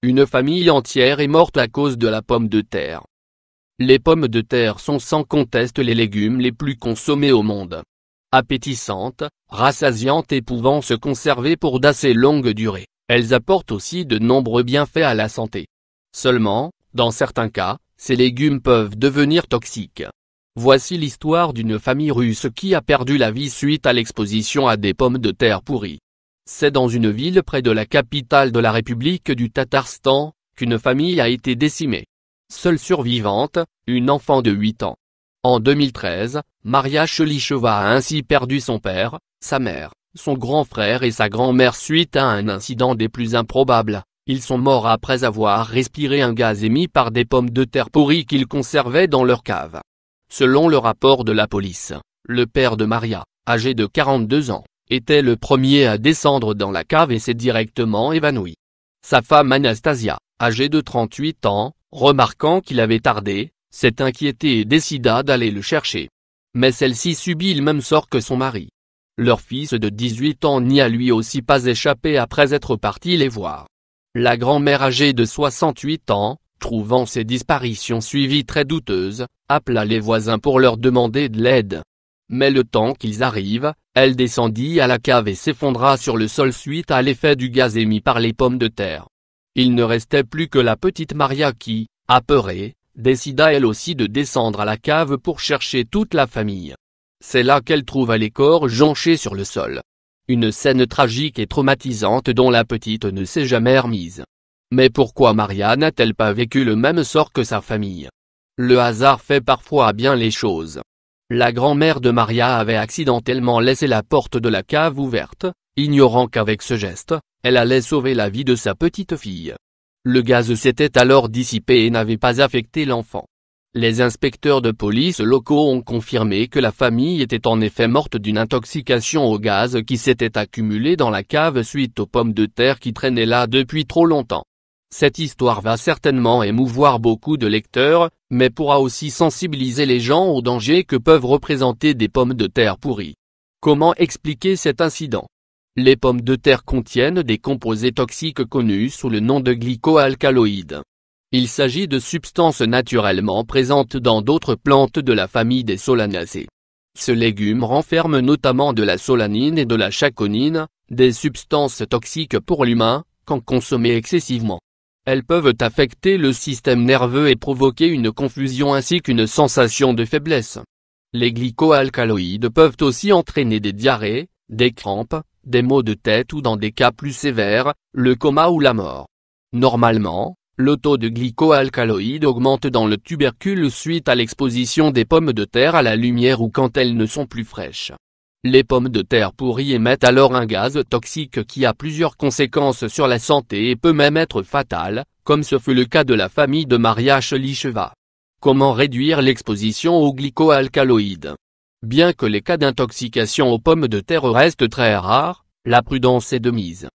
Une famille entière est morte à cause de la pomme de terre. Les pommes de terre sont sans conteste les légumes les plus consommés au monde. Appétissantes, rassasiantes et pouvant se conserver pour d'assez longues durées, elles apportent aussi de nombreux bienfaits à la santé. Seulement, dans certains cas, ces légumes peuvent devenir toxiques. Voici l'histoire d'une famille russe qui a perdu la vie suite à l'exposition à des pommes de terre pourries. C'est dans une ville près de la capitale de la République du Tatarstan, qu'une famille a été décimée. Seule survivante, une enfant de 8 ans. En 2013, Maria Chelycheva a ainsi perdu son père, sa mère, son grand frère et sa grand-mère suite à un incident des plus improbables. Ils sont morts après avoir respiré un gaz émis par des pommes de terre pourries qu'ils conservaient dans leur cave. Selon le rapport de la police, le père de Maria, âgé de 42 ans, était le premier à descendre dans la cave et s'est directement évanoui. Sa femme Anastasia, âgée de 38 ans, remarquant qu'il avait tardé, s'est inquiétée et décida d'aller le chercher. Mais celle-ci subit le même sort que son mari. Leur fils de 18 ans n'y a lui aussi pas échappé après être parti les voir. La grand-mère âgée de 68 ans, trouvant ces disparitions suivies très douteuses, appela les voisins pour leur demander de l'aide. Mais le temps qu'ils arrivent, elle descendit à la cave et s'effondra sur le sol suite à l'effet du gaz émis par les pommes de terre. Il ne restait plus que la petite Maria qui, apeurée, décida elle aussi de descendre à la cave pour chercher toute la famille. C'est là qu'elle trouva les corps jonchés sur le sol. Une scène tragique et traumatisante dont la petite ne s'est jamais remise. Mais pourquoi Maria n'a-t-elle pas vécu le même sort que sa famille? Le hasard fait parfois bien les choses. La grand-mère de Maria avait accidentellement laissé la porte de la cave ouverte, ignorant qu'avec ce geste, elle allait sauver la vie de sa petite fille. Le gaz s'était alors dissipé et n'avait pas affecté l'enfant. Les inspecteurs de police locaux ont confirmé que la famille était en effet morte d'une intoxication au gaz qui s'était accumulée dans la cave suite aux pommes de terre qui traînaient là depuis trop longtemps. Cette histoire va certainement émouvoir beaucoup de lecteurs, mais pourra aussi sensibiliser les gens au danger que peuvent représenter des pommes de terre pourries. Comment expliquer cet incident? Les pommes de terre contiennent des composés toxiques connus sous le nom de glycoalcaloïdes. Il s'agit de substances naturellement présentes dans d'autres plantes de la famille des solanacées. Ce légume renferme notamment de la solanine et de la chaconine, des substances toxiques pour l'humain, quand consommées excessivement. Elles peuvent affecter le système nerveux et provoquer une confusion ainsi qu'une sensation de faiblesse. Les glycoalcaloïdes peuvent aussi entraîner des diarrhées, des crampes, des maux de tête ou dans des cas plus sévères, le coma ou la mort. Normalement, le taux de glycoalcaloïdes augmente dans le tubercule suite à l'exposition des pommes de terre à la lumière ou quand elles ne sont plus fraîches. Les pommes de terre pourries émettent alors un gaz toxique qui a plusieurs conséquences sur la santé et peut même être fatal, comme ce fut le cas de la famille de Maria Chelycheva. Comment réduire l'exposition aux glycoalcaloïdes? Bien que les cas d'intoxication aux pommes de terre restent très rares, la prudence est de mise.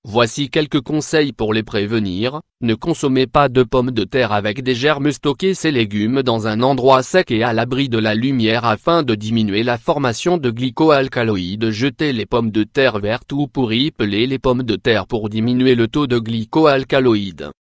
Voici quelques conseils pour les prévenir. Ne consommez pas de pommes de terre avec des germes. Stockez ces légumes dans un endroit sec et à l'abri de la lumière afin de diminuer la formation de glycoalcaloïdes. Jetez les pommes de terre vertes ou pourries. Pelez les pommes de terre pour diminuer le taux de glycoalcaloïdes.